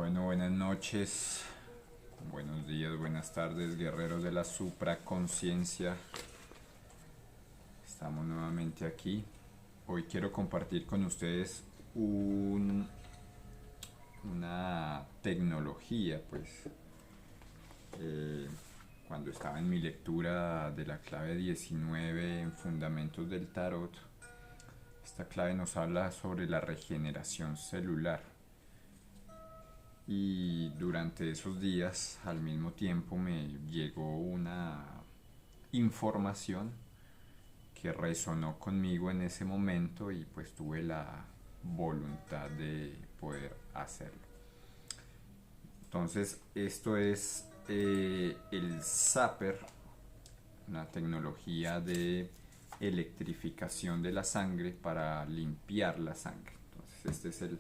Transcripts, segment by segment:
Bueno, buenas noches, buenos días, buenas tardes, guerreros de la supraconciencia. Estamos nuevamente aquí. Hoy quiero compartir con ustedes una tecnología, eh, cuando estaba en mi lectura de la clave 19 en Fundamentos del Tarot, esta clave nos habla sobre la regeneración celular. Y durante esos días, al mismo tiempo, me llegó una información que resonó conmigo en ese momento y pues tuve la voluntad de poder hacerlo. Entonces, esto es el Zapper, una tecnología de electrificación de la sangre para limpiar la sangre. Entonces, este es el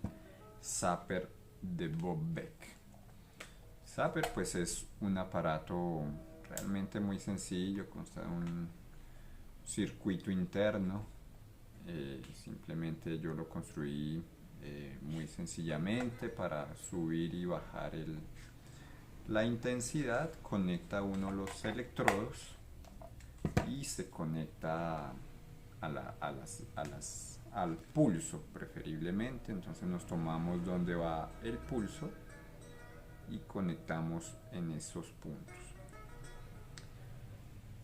Zapper de Bob Beck. Zapper pues es un aparato realmente muy sencillo, consta de un circuito interno. Simplemente yo lo construí muy sencillamente para subir y bajar la intensidad. Conecta uno los electrodos y se conecta al pulso preferiblemente. Entonces nos tomamos donde va el pulso y conectamos en esos puntos.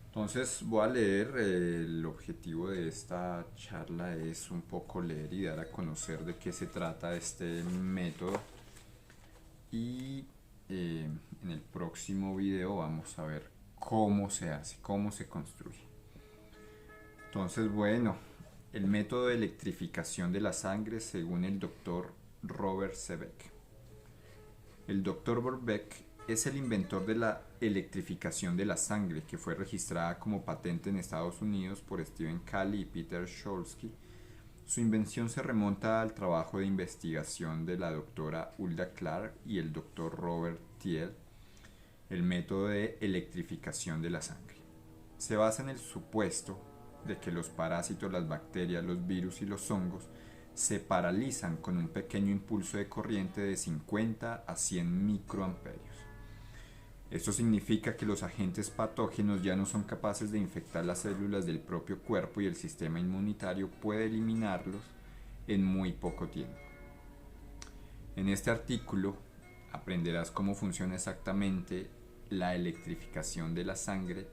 Entonces voy a leer, el objetivo de esta charla es un poco leer y dar a conocer de qué se trata este método, y en el próximo video vamos a ver cómo se hace, cómo se construye. Entonces, bueno, el método de electrificación de la sangre según el doctor Robert C. Beck. El Dr. Beck es el inventor de la electrificación de la sangre, que fue registrada como patente en Estados Unidos por Stephen Calley y Peter Scholzky. Su invención se remonta al trabajo de investigación de la doctora Hulda Clark y el Dr. Robert Thiel, el método de electrificación de la sangre. Se basa en el supuesto de que los parásitos, las bacterias, los virus y los hongos se paralizan con un pequeño impulso de corriente de 50 a 100 microamperios. Esto significa que los agentes patógenos ya no son capaces de infectar las células del propio cuerpo y el sistema inmunitario puede eliminarlos en muy poco tiempo. En este artículo aprenderás cómo funciona exactamente la electrificación de la sangre,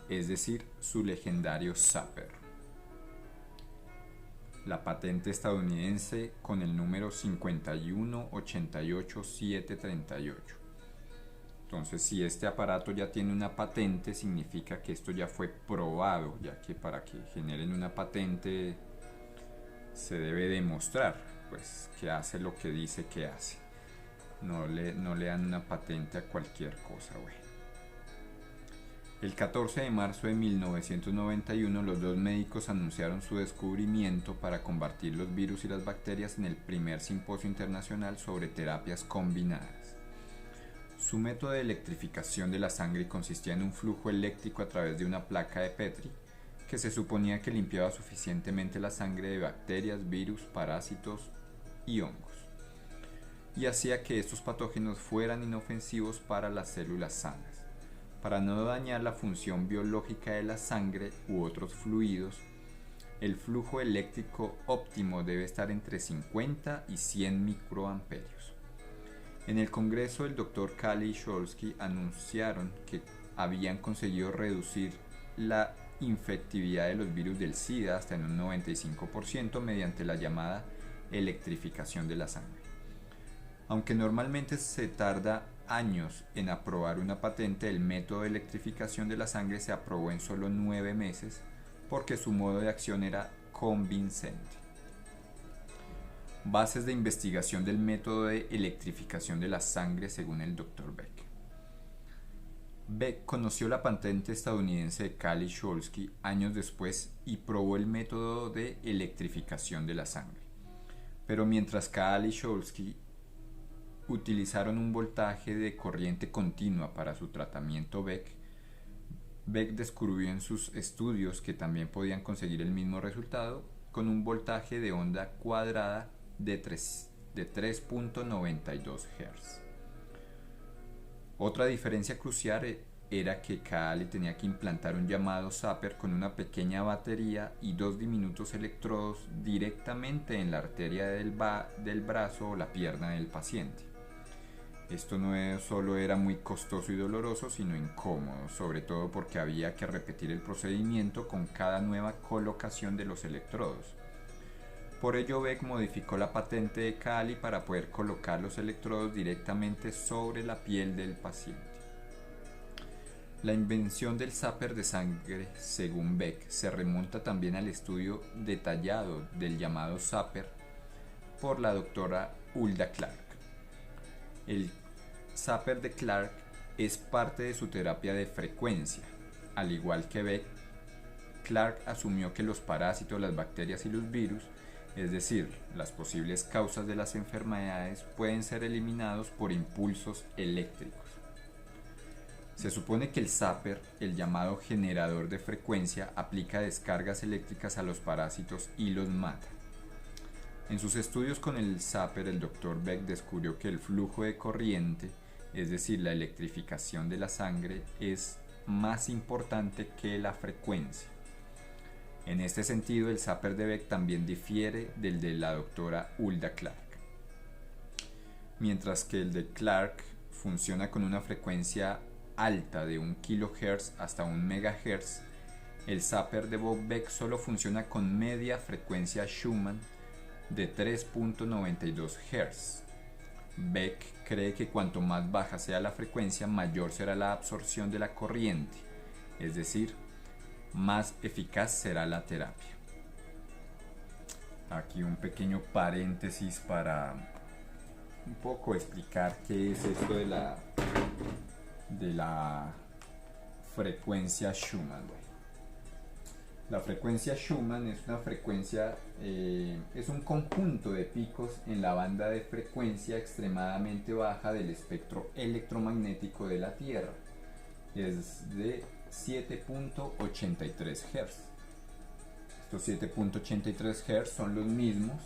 es decir, su legendario Zapper. La patente estadounidense con el número 5188738. Entonces, si este aparato ya tiene una patente, significa que esto ya fue probado, ya que para que generen una patente se debe demostrar pues que hace lo que dice que hace. No le dan una patente a cualquier cosa, güey. El 14 de marzo de 1991, los dos médicos anunciaron su descubrimiento para combatir los virus y las bacterias en el primer simposio internacional sobre terapias combinadas. Su método de electrificación de la sangre consistía en un flujo eléctrico a través de una placa de Petri que se suponía que limpiaba suficientemente la sangre de bacterias, virus, parásitos y hongos, y hacía que estos patógenos fueran inofensivos para las células sanas. Para no dañar la función biológica de la sangre u otros fluidos, el flujo eléctrico óptimo debe estar entre 50 y 100 microamperios. En el Congreso, el Dr. Calley y Scholzky anunciaron que habían conseguido reducir la infectividad de los virus del SIDA hasta en un 95% mediante la llamada electrificación de la sangre. Aunque normalmente se tarda años en aprobar una patente, el método de electrificación de la sangre se aprobó en solo 9 meses porque su modo de acción era convincente. Bases de investigación del método de electrificación de la sangre según el Dr. Beck. Beck conoció la patente estadounidense de Calley y Scholzky años después y probó el método de electrificación de la sangre. Pero mientras Calley y Scholzky utilizaron un voltaje de corriente continua para su tratamiento, Beck descubrió en sus estudios que también podían conseguir el mismo resultado con un voltaje de onda cuadrada de 3.92 Hz. Otra diferencia crucial era que Kaali tenía que implantar un llamado zapper con una pequeña batería y dos diminutos electrodos directamente en la arteria del brazo o la pierna del paciente. Esto no solo era muy costoso y doloroso, sino incómodo, sobre todo porque había que repetir el procedimiento con cada nueva colocación de los electrodos. Por ello Beck modificó la patente de Kaali para poder colocar los electrodos directamente sobre la piel del paciente. La invención del zapper de sangre, según Beck, se remonta también al estudio detallado del llamado zapper por la doctora Hulda Clark. El zapper de Clark es parte de su terapia de frecuencia. Al igual que Beck, Clark asumió que los parásitos, las bacterias y los virus, es decir, las posibles causas de las enfermedades, pueden ser eliminados por impulsos eléctricos. Se supone que el zapper, el llamado generador de frecuencia, aplica descargas eléctricas a los parásitos y los mata. En sus estudios con el zapper, el Dr. Beck descubrió que el flujo de corriente, es decir, la electrificación de la sangre, es más importante que la frecuencia. En este sentido, el zapper de Beck también difiere del de la doctora Hulda Clark. Mientras que el de Clark funciona con una frecuencia alta de 1 kHz hasta 1 MHz, el zapper de Bob Beck solo funciona con media frecuencia Schumann de 3.92 Hz. Beck cree que cuanto más baja sea la frecuencia, mayor será la absorción de la corriente, es decir, más eficaz será la terapia. Aquí un pequeño paréntesis para un poco explicar qué es esto de la frecuencia Schumann. La frecuencia Schumann es una frecuencia, es un conjunto de picos en la banda de frecuencia extremadamente baja del espectro electromagnético de la Tierra. Es de 7.83 Hz. Estos 7.83 Hz son los mismos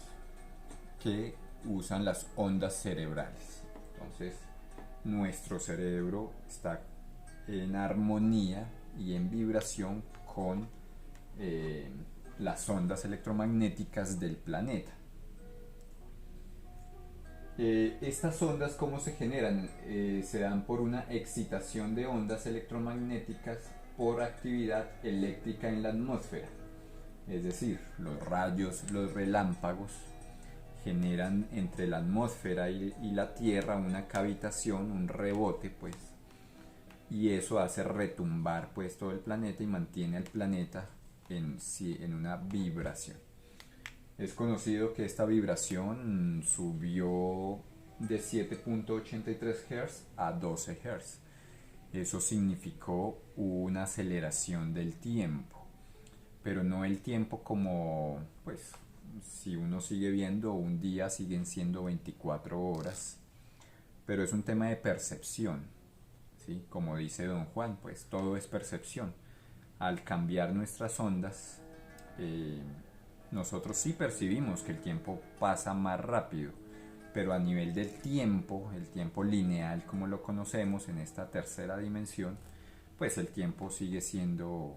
que usan las ondas cerebrales. Entonces, nuestro cerebro está en armonía y en vibración con las ondas electromagnéticas del planeta. Estas ondas, ¿cómo se generan? Se dan por una excitación de ondas electromagnéticas por actividad eléctrica en la atmósfera. Es decir, los rayos, los relámpagos generan entre la atmósfera y la Tierra una cavitación, un rebote, pues, y eso hace retumbar pues todo el planeta y mantiene al planeta en una vibración. Es conocido que esta vibración subió de 7.83 Hz a 12 Hz. Eso significó una aceleración del tiempo, pero no el tiempo como, pues, si uno sigue viendo, un día siguen siendo 24 horas, pero es un tema de percepción, ¿sí? Como dice Don Juan, pues todo es percepción. Al cambiar nuestras ondas, nosotros sí percibimos que el tiempo pasa más rápido, pero a nivel del tiempo, el tiempo lineal como lo conocemos en esta tercera dimensión, pues el tiempo sigue siendo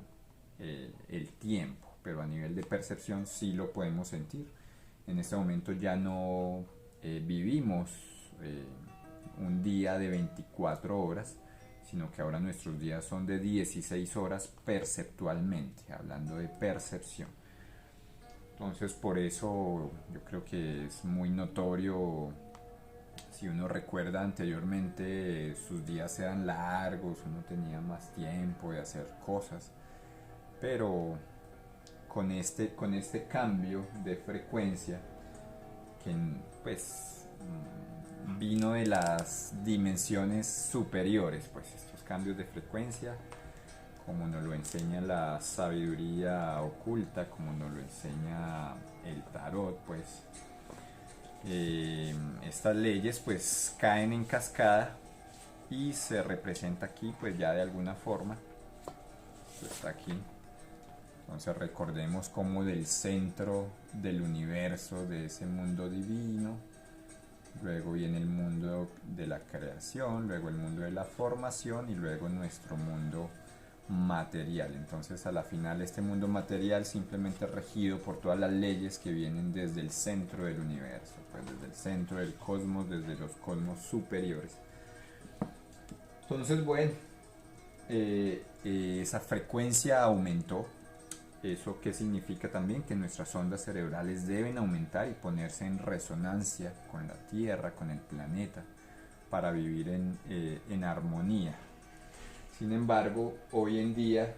el tiempo, pero a nivel de percepción sí lo podemos sentir. En este momento ya no vivimos un día de 24 horas, sino que ahora nuestros días son de 16 horas perceptualmente, hablando de percepción. Entonces por eso yo creo que es muy notorio, si uno recuerda anteriormente sus días eran largos, uno tenía más tiempo de hacer cosas, pero con este cambio de frecuencia que pues vino de las dimensiones superiores, pues estos cambios de frecuencia, como nos lo enseña la sabiduría oculta, como nos lo enseña el tarot, pues estas leyes pues caen en cascada y se representa aquí pues ya de alguna forma. Esto está aquí. Entonces recordemos como del centro del universo, de ese mundo divino, luego viene el mundo de la creación, luego el mundo de la formación y luego nuestro mundo material. Entonces a la final este mundo material simplemente es regido por todas las leyes que vienen desde el centro del universo, pues desde el centro del cosmos, desde los cosmos superiores. Entonces bueno, esa frecuencia aumentó. ¿Eso qué significa también? Que nuestras ondas cerebrales deben aumentar y ponerse en resonancia con la Tierra, con el planeta, para vivir en armonía. Sin embargo, hoy en día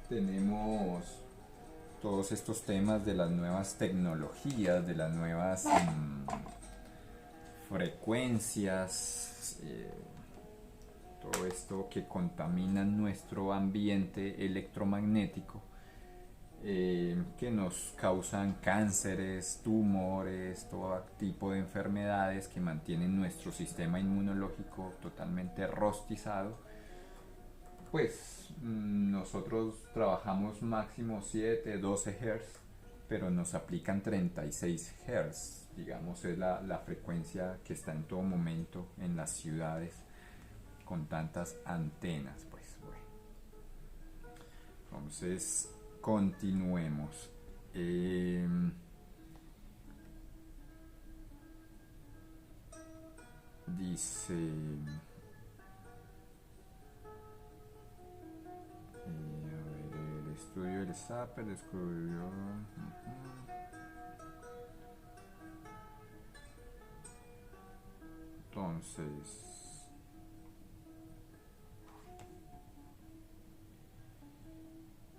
tenemos todos estos temas de las nuevas tecnologías, de las nuevas frecuencias, todo esto que contamina nuestro ambiente electromagnético, que nos causan cánceres, tumores, todo tipo de enfermedades que mantienen nuestro sistema inmunológico totalmente rostizado. Pues nosotros trabajamos máximo 7, 12 Hz, pero nos aplican 36 Hz, digamos, es la frecuencia que está en todo momento en las ciudades con tantas antenas, pues bueno. Entonces, continuemos. Dice... el estudio del Zapper descubrió... Entonces...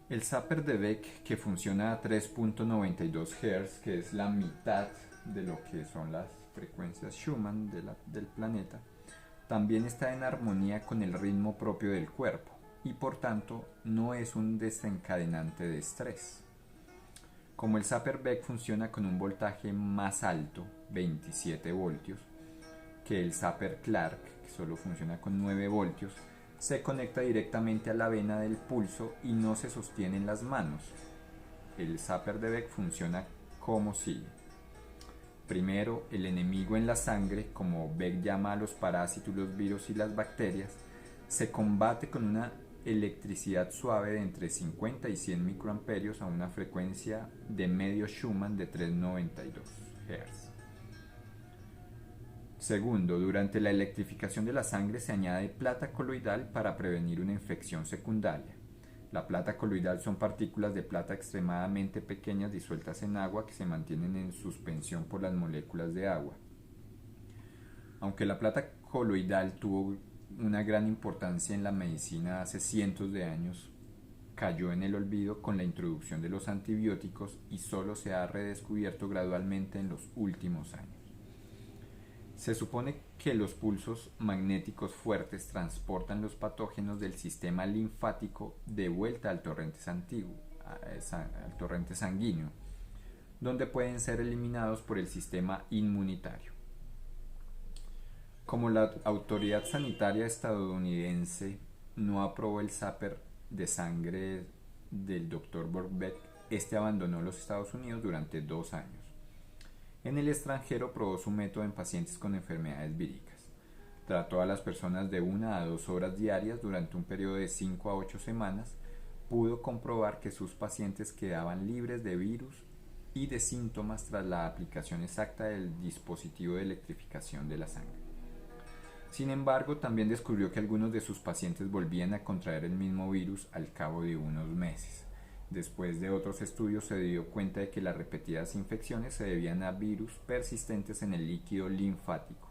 El Zapper de Beck, que funciona a 3.92 Hz, que es la mitad de lo que son las frecuencias Schumann del planeta, también está en armonía con el ritmo propio del cuerpo y por tanto no es un desencadenante de estrés. Como el Zapper Beck funciona con un voltaje más alto, 27 voltios, que el Zapper Clark, que solo funciona con 9 voltios, se conecta directamente a la vena del pulso y no se sostiene en las manos. El Zapper de Beck funciona como sigue. Primero, el enemigo en la sangre, como Beck llama a los parásitos, los virus y las bacterias, se combate con una electricidad suave de entre 50 y 100 microamperios a una frecuencia de medio Schumann de 392 Hz. Segundo, durante la electrificación de la sangre se añade plata coloidal para prevenir una infección secundaria. La plata coloidal son partículas de plata extremadamente pequeñas disueltas en agua que se mantienen en suspensión por las moléculas de agua. Aunque la plata coloidal tuvo una gran importancia en la medicina hace cientos de años, cayó en el olvido con la introducción de los antibióticos y solo se ha redescubierto gradualmente en los últimos años. Se supone que los pulsos magnéticos fuertes transportan los patógenos del sistema linfático de vuelta al torrente sanguíneo, donde pueden ser eliminados por el sistema inmunitario. Como la autoridad sanitaria estadounidense no aprobó el Zapper de sangre del Dr. Borbeck, este abandonó los Estados Unidos durante 2 años. En el extranjero probó su método en pacientes con enfermedades víricas. Trató a las personas de 1 a 2 horas diarias durante un periodo de 5 a 8 semanas. Pudo comprobar que sus pacientes quedaban libres de virus y de síntomas tras la aplicación exacta del dispositivo de electrificación de la sangre. Sin embargo, también descubrió que algunos de sus pacientes volvían a contraer el mismo virus al cabo de unos meses. Después de otros estudios se dio cuenta de que las repetidas infecciones se debían a virus persistentes en el líquido linfático.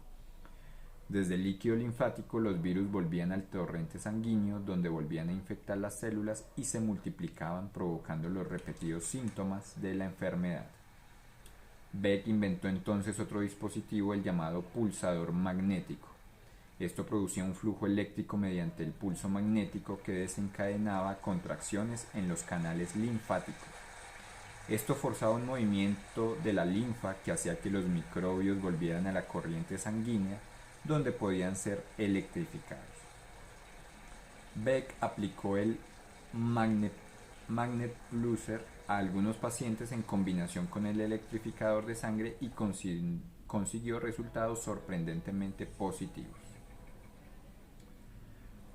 Desde el líquido linfático los virus volvían al torrente sanguíneo donde volvían a infectar las células y se multiplicaban provocando los repetidos síntomas de la enfermedad. Beck inventó entonces otro dispositivo, el llamado pulsador magnético. Esto producía un flujo eléctrico mediante el pulso magnético que desencadenaba contracciones en los canales linfáticos. Esto forzaba un movimiento de la linfa que hacía que los microbios volvieran a la corriente sanguínea, donde podían ser electrificados. Beck aplicó el Magnet Pulsar a algunos pacientes en combinación con el electrificador de sangre y consiguió resultados sorprendentemente positivos.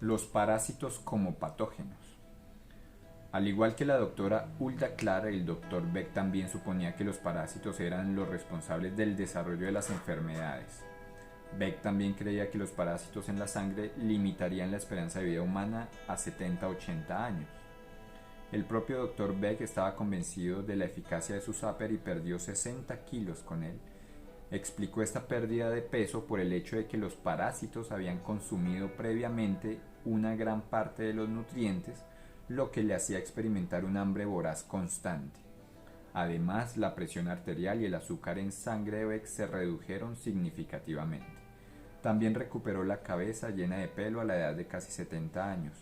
Los parásitos como patógenos. Al igual que la doctora Hulda Clark, el doctor Beck también suponía que los parásitos eran los responsables del desarrollo de las enfermedades. Beck también creía que los parásitos en la sangre limitarían la esperanza de vida humana a 70-80 años. El propio Dr. Beck estaba convencido de la eficacia de su zapper y perdió 60 kilos con él. Explicó esta pérdida de peso por el hecho de que los parásitos habían consumido previamente una gran parte de los nutrientes, lo que le hacía experimentar un hambre voraz constante. Además, la presión arterial y el azúcar en sangre de Beck se redujeron significativamente. También recuperó la cabeza llena de pelo a la edad de casi 70 años.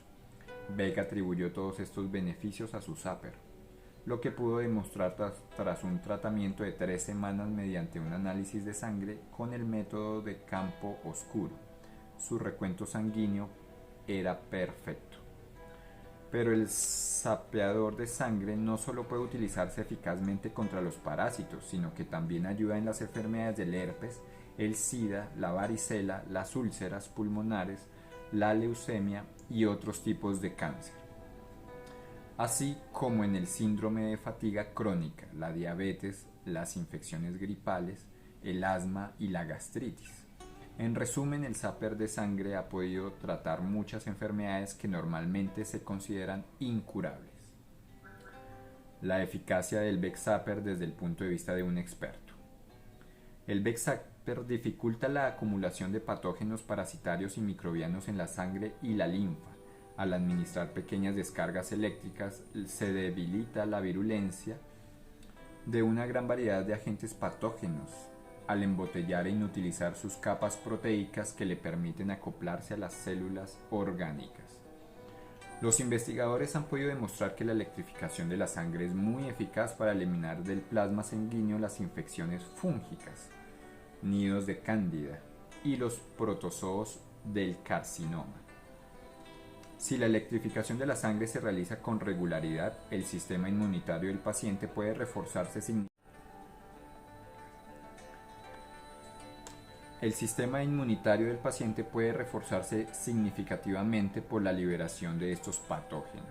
Beck atribuyó todos estos beneficios a su zapper, lo que pudo demostrar tras un tratamiento de 3 semanas mediante un análisis de sangre con el método de campo oscuro. Su recuento sanguíneo era perfecto. Pero el sapeador de sangre no solo puede utilizarse eficazmente contra los parásitos, sino que también ayuda en las enfermedades del herpes, el SIDA, la varicela, las úlceras pulmonares, la leucemia y otros tipos de cáncer, así como en el síndrome de fatiga crónica, la diabetes, las infecciones gripales, el asma y la gastritis. En resumen, el zapper de sangre ha podido tratar muchas enfermedades que normalmente se consideran incurables. La eficacia del Beck Zapper desde el punto de vista de un experto. El Beck Zapper dificulta la acumulación de patógenos parasitarios y microbianos en la sangre y la linfa. Al administrar pequeñas descargas eléctricas, se debilita la virulencia de una gran variedad de agentes patógenos, al embotellar e inutilizar sus capas proteicas que le permiten acoplarse a las células orgánicas. Los investigadores han podido demostrar que la electrificación de la sangre es muy eficaz para eliminar del plasma sanguíneo las infecciones fúngicas, nidos de cándida y los protozoos del carcinoma. Si la electrificación de la sangre se realiza con regularidad, el sistema inmunitario del paciente puede reforzarse significativamente por la liberación de estos patógenos.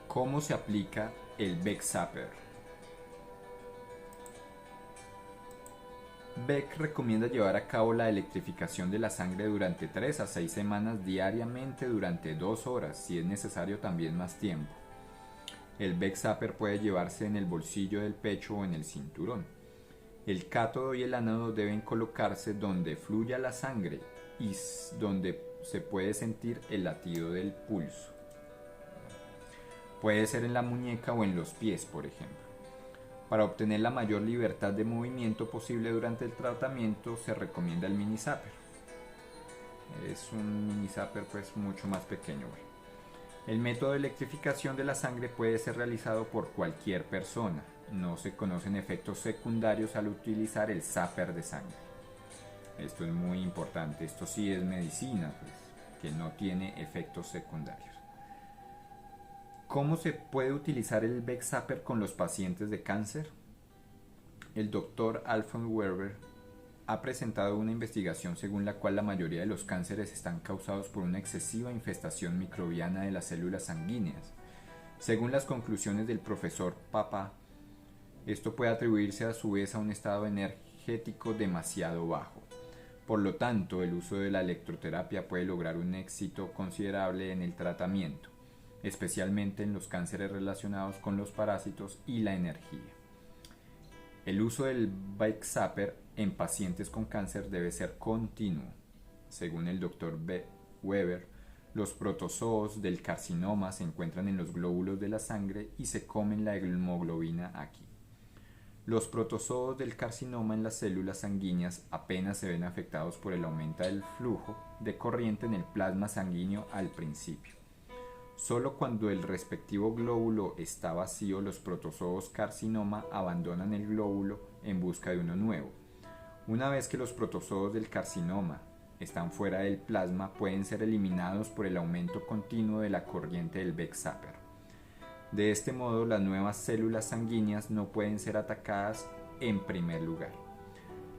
¿Cómo se aplica el Beck Zapper? Beck recomienda llevar a cabo la electrificación de la sangre durante 3 a 6 semanas diariamente durante 2 horas, si es necesario también más tiempo. El Beck Zapper puede llevarse en el bolsillo del pecho o en el cinturón. El cátodo y el ánodo deben colocarse donde fluya la sangre y donde se puede sentir el latido del pulso. Puede ser en la muñeca o en los pies, por ejemplo. Para obtener la mayor libertad de movimiento posible durante el tratamiento, se recomienda el mini zapper. Es un mini zapper pues mucho más pequeño. El método de electrificación de la sangre puede ser realizado por cualquier persona. No se conocen efectos secundarios al utilizar el zapper de sangre. Esto es muy importante. Esto sí es medicina, pues, que no tiene efectos secundarios. ¿Cómo se puede utilizar el Beck Zapper con los pacientes de cáncer? El Dr. Alfons Weber ha presentado una investigación según la cual la mayoría de los cánceres están causados por una excesiva infestación microbiana de las células sanguíneas. Según las conclusiones del profesor Papa, esto puede atribuirse a su vez a un estado energético demasiado bajo. Por lo tanto, el uso de la electroterapia puede lograr un éxito considerable en el tratamiento, especialmente en los cánceres relacionados con los parásitos y la energía. El uso del Beck Zapper en pacientes con cáncer debe ser continuo. Según el Dr. Weber, los protozoos del carcinoma se encuentran en los glóbulos de la sangre y se comen la hemoglobina aquí. Los protozoos del carcinoma en las células sanguíneas apenas se ven afectados por el aumento del flujo de corriente en el plasma sanguíneo al principio. Solo cuando el respectivo glóbulo está vacío, los protozoos carcinoma abandonan el glóbulo en busca de uno nuevo. Una vez que los protozoos del carcinoma están fuera del plasma, pueden ser eliminados por el aumento continuo de la corriente del Beck Zapper. De este modo, las nuevas células sanguíneas no pueden ser atacadas en primer lugar.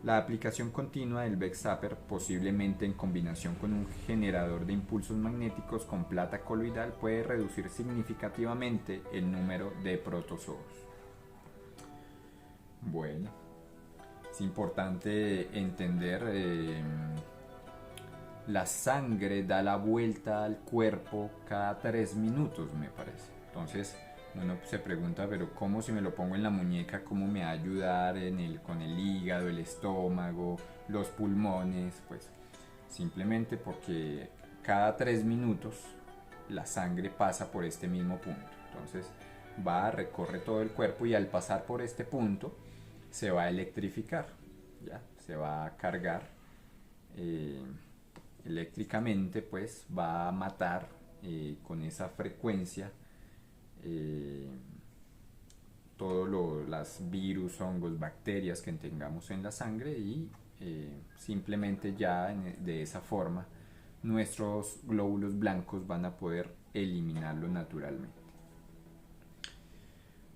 La aplicación continua del Backstapper, posiblemente en combinación con un generador de impulsos magnéticos con plata coloidal, puede reducir significativamente el número de protozoos. Bueno, es importante entender, la sangre da la vuelta al cuerpo cada 3 minutos, me parece. Entonces uno se pregunta, pero ¿cómo, si me lo pongo en la muñeca, cómo me va a ayudar con el hígado, el estómago, los pulmones? Pues simplemente porque cada 3 minutos la sangre pasa por este mismo punto. Entonces recorre todo el cuerpo y al pasar por este punto se va a electrificar, ¿ya? Se va a cargar eléctricamente, pues va a matar con esa frecuencia eh, todos los virus, hongos, bacterias que tengamos en la sangre y simplemente ya de esa forma nuestros glóbulos blancos van a poder eliminarlo naturalmente.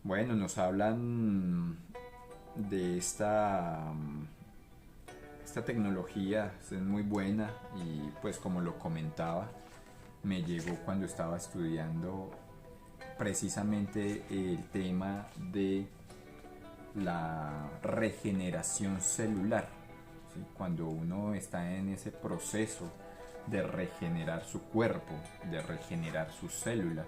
Bueno, nos hablan de esta tecnología, es muy buena y pues como lo comentaba, me llegó cuando estaba estudiando precisamente el tema de la regeneración celular, ¿sí? Cuando uno está en ese proceso de regenerar su cuerpo, de regenerar sus células,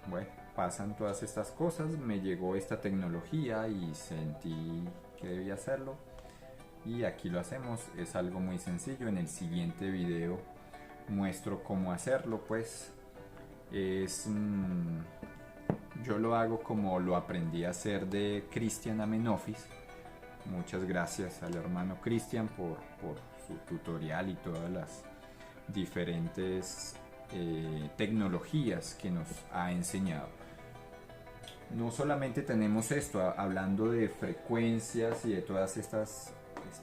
bueno, pasan todas estas cosas, me llegó esta tecnología y sentí que debía hacerlo y aquí lo hacemos. Es algo muy sencillo. En el siguiente video muestro cómo hacerlo, pues yo lo hago como lo aprendí a hacer de Cristian Amenofis. Muchas gracias al hermano Cristian por su tutorial y todas las diferentes tecnologías que nos ha enseñado. No solamente tenemos esto, hablando de frecuencias y de todas estas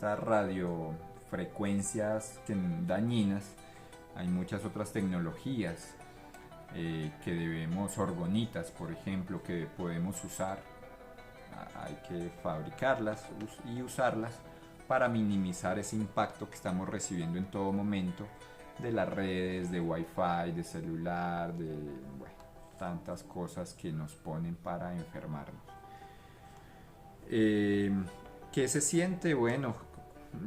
radiofrecuencias dañinas, hay muchas otras tecnologías que debemos, orgonitas por ejemplo, que podemos usar. Hay que fabricarlas y usarlas para minimizar ese impacto que estamos recibiendo en todo momento de las redes, de wifi, de celular, de tantas cosas que nos ponen para enfermarnos. ¿Qué se siente? Bueno,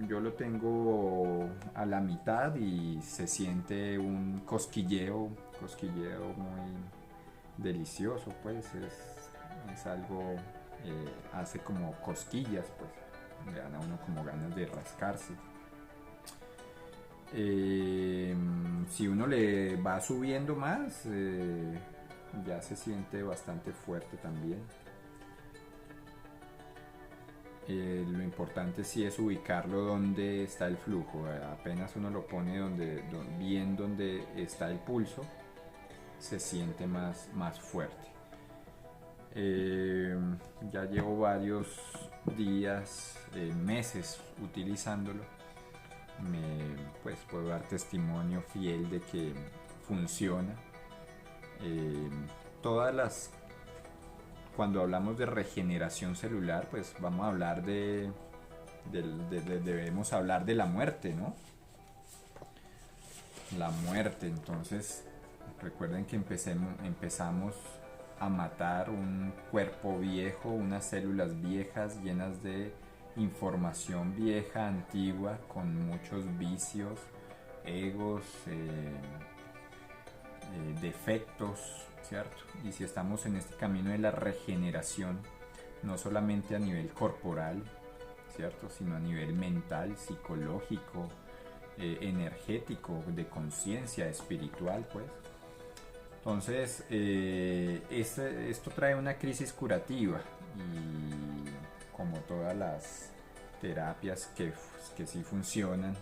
yo lo tengo a la mitad y se siente un cosquilleo muy delicioso, pues es algo, hace como cosquillas, pues le dan a uno como ganas de rascarse. Si uno le va subiendo más, ya se siente bastante fuerte también. Lo importante sí es ubicarlo donde está el flujo. Apenas uno lo pone bien donde está el pulso, se siente más fuerte. Ya llevo varios días, meses utilizándolo. Pues puedo dar testimonio fiel de que funciona. Cuando hablamos de regeneración celular, pues vamos a hablar debemos hablar de la muerte, ¿no? La muerte. Entonces recuerden que empezamos a matar un cuerpo viejo, unas células viejas llenas de información vieja, antigua, con muchos vicios, egos, defectos, ¿cierto? Y si estamos en este camino de la regeneración, no solamente a nivel corporal, ¿cierto? Sino a nivel mental, psicológico, energético, de conciencia, espiritual, pues. Entonces, esto trae una crisis curativa y como todas las terapias que sí funcionan,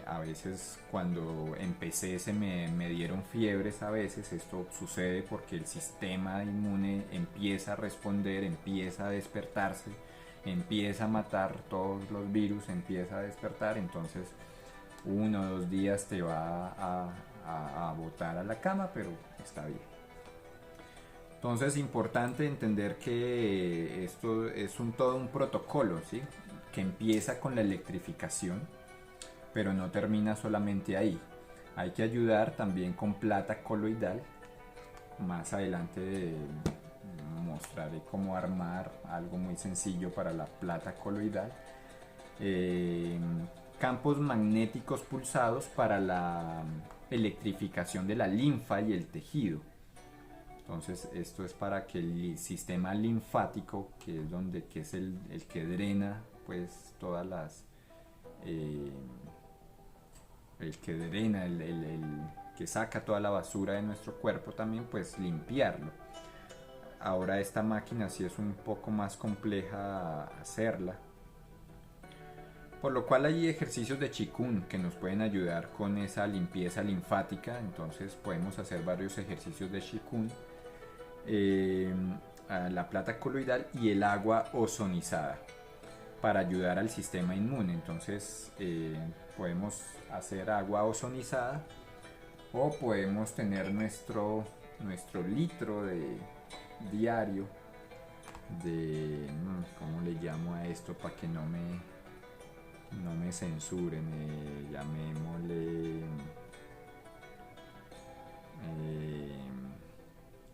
a veces cuando empecé me dieron fiebres. A veces esto sucede porque el sistema inmune empieza a responder, empieza a despertarse, empieza a matar todos los virus, empieza a despertar. Entonces 1 o 2 días te va a botar a la cama, pero está bien. Entonces es importante entender que esto es todo un protocolo, ¿sí? Que empieza con la electrificación, pero no termina solamente ahí. Hay que ayudar también con plata coloidal. Más adelante mostraré cómo armar algo muy sencillo para la plata coloidal. Eh, Campos magnéticos pulsados para la electrificación de la linfa y el tejido. Entonces esto es para que el sistema linfático, que es el que drena pues todas las eh, el que drena, que saca toda la basura de nuestro cuerpo también, pues limpiarlo. Ahora esta máquina sí es un poco más compleja hacerla, por lo cual hay ejercicios de Qigong que nos pueden ayudar con esa limpieza linfática. Entonces podemos hacer varios ejercicios de Qigong, la plata coloidal y el agua ozonizada para ayudar al sistema inmune. Entonces podemos hacer agua ozonizada o podemos tener nuestro litro de diario de ¿cómo le llamo a esto para que no me censuren? Llamémosle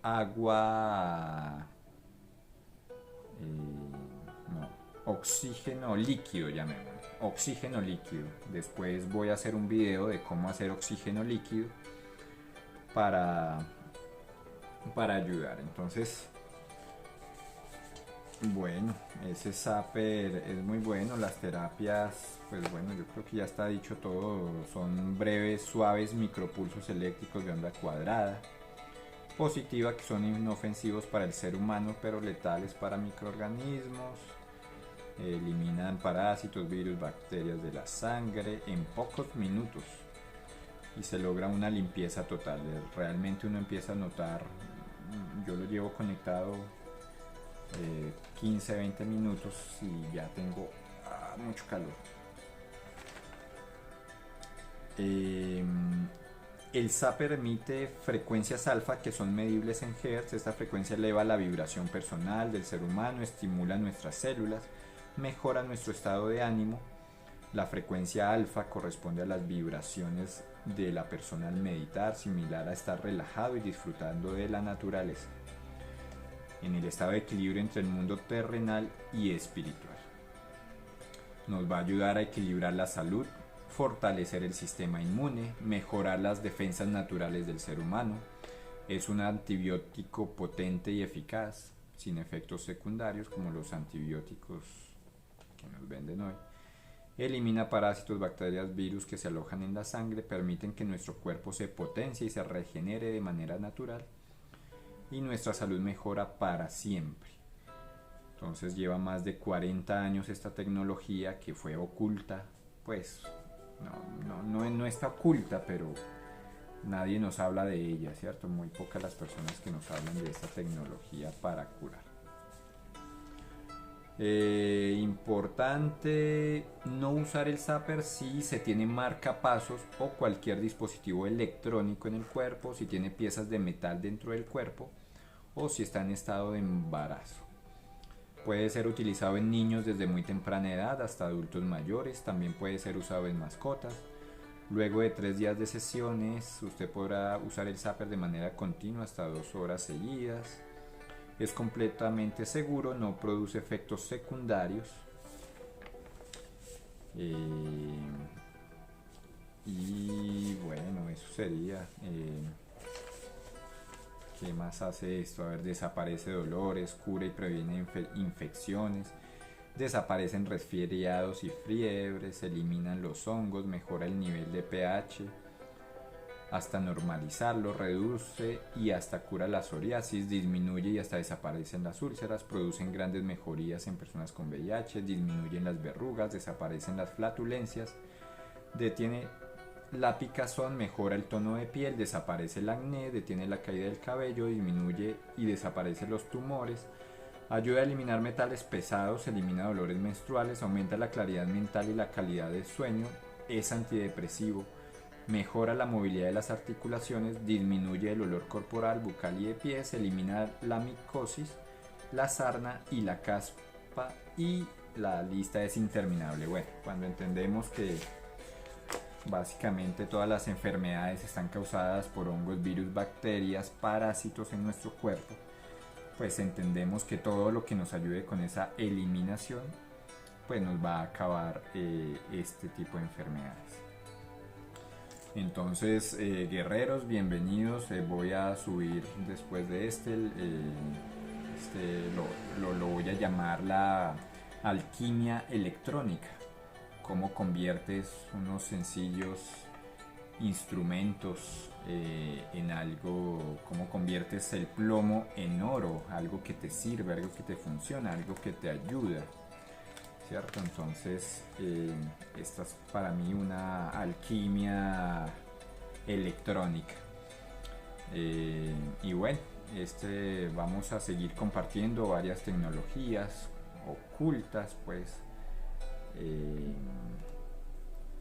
agua oxígeno líquido, llamémoslo oxígeno líquido. Después voy a hacer un video de cómo hacer oxígeno líquido para ayudar. Entonces, bueno, ese zapper es muy bueno. Las terapias, pues bueno, yo creo que ya está dicho todo. Son breves, suaves micropulsos eléctricos de onda cuadrada positiva, que son inofensivos para el ser humano pero letales para microorganismos. Eliminan parásitos, virus, bacterias de la sangre en pocos minutos y se logra una limpieza total. Realmente uno empieza a notar, yo lo llevo conectado 15-20 minutos y ya tengo mucho calor. El zapper emite frecuencias alfa que son medibles en Hertz. Esta frecuencia eleva la vibración personal del ser humano, estimula nuestras células, mejora nuestro estado de ánimo. La frecuencia alfa corresponde a las vibraciones de la persona al meditar, similar a estar relajado y disfrutando de la naturaleza, en el estado de equilibrio entre el mundo terrenal y espiritual. Nos va a ayudar a equilibrar la salud, fortalecer el sistema inmune, mejorar las defensas naturales del ser humano. Es un antibiótico potente y eficaz, sin efectos secundarios como los antibióticos que nos venden hoy. Elimina parásitos, bacterias, virus que se alojan en la sangre, permiten que nuestro cuerpo se potencie y se regenere de manera natural y nuestra salud mejora para siempre. Entonces lleva más de 40 años esta tecnología que fue oculta, pues no está oculta, pero nadie nos habla de ella, ¿cierto? Muy pocas las personas que nos hablan de esta tecnología para curar. Importante no usar el zapper si se tiene marcapasos o cualquier dispositivo electrónico en el cuerpo, si tiene piezas de metal dentro del cuerpo o si está en estado de embarazo. Puede ser utilizado en niños desde muy temprana edad hasta adultos mayores. También puede ser usado en mascotas. Luego de 3 días de sesiones, usted podrá usar el zapper de manera continua hasta 2 horas seguidas. Es completamente seguro, no produce efectos secundarios. Y bueno, eso sería. ¿Qué más hace esto? A ver, desaparece dolores, cura y previene infecciones, desaparecen resfriados y fiebres, eliminan los hongos, mejora el nivel de pH, hasta normalizarlo, reduce y hasta cura la psoriasis, disminuye y hasta desaparecen las úlceras, producen grandes mejorías en personas con VIH, disminuyen las verrugas, desaparecen las flatulencias, detiene la picazón, mejora el tono de piel, desaparece el acné, detiene la caída del cabello, disminuye y desaparece los tumores, ayuda a eliminar metales pesados, elimina dolores menstruales, aumenta la claridad mental y la calidad del sueño, es antidepresivo, Mejora la movilidad de las articulaciones, disminuye el olor corporal, bucal y de pies, elimina la micosis, la sarna y la caspa, y la lista es interminable. Bueno, cuando entendemos que básicamente todas las enfermedades están causadas por hongos, virus, bacterias, parásitos en nuestro cuerpo, pues entendemos que todo lo que nos ayude con esa eliminación pues nos va a acabar este tipo de enfermedades. Entonces, guerreros, bienvenidos. Voy a subir después de lo voy a llamar la alquimia electrónica. Cómo conviertes unos sencillos instrumentos en algo, cómo conviertes el plomo en oro, algo que te sirve, algo que te funciona, algo que te ayuda, ¿cierto? Entonces, esta es para mí una alquimia electrónica. Y bueno, vamos a seguir compartiendo varias tecnologías ocultas, pues,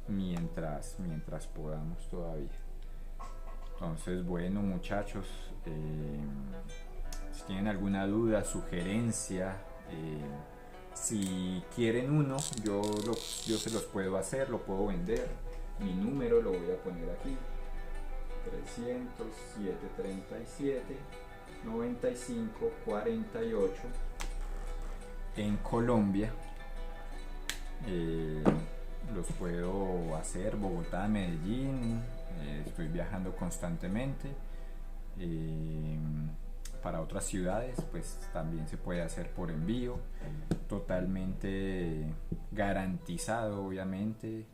mientras podamos todavía. Entonces, bueno, muchachos, si tienen alguna duda, sugerencia, si quieren uno, yo se los puedo hacer, lo puedo vender. Mi número lo voy a poner aquí: 300 737 95 48 en Colombia. Los puedo hacer Bogotá, Medellín. Estoy viajando constantemente. Para otras ciudades pues también se puede hacer por envío, totalmente garantizado. Obviamente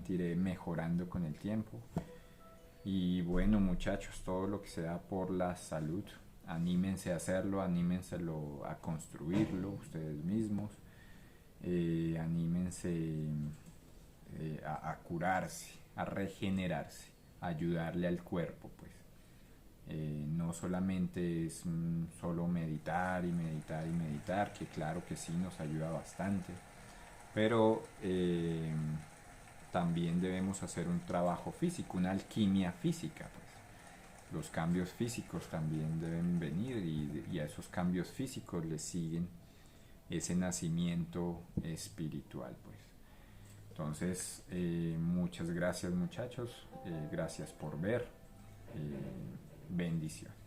iré mejorando con el tiempo. Y bueno, muchachos, todo lo que sea por la salud, anímense a hacerlo, anímenselo a construirlo ustedes mismos. Anímense a curarse, a regenerarse, a ayudarle al cuerpo, pues. No solamente es solo meditar y meditar y meditar, que claro que sí nos ayuda bastante, pero también debemos hacer un trabajo físico, una alquimia física, pues. Los cambios físicos también deben venir, y a esos cambios físicos les siguen ese nacimiento espiritual, pues. Entonces, muchas gracias, muchachos, gracias por ver, bendiciones.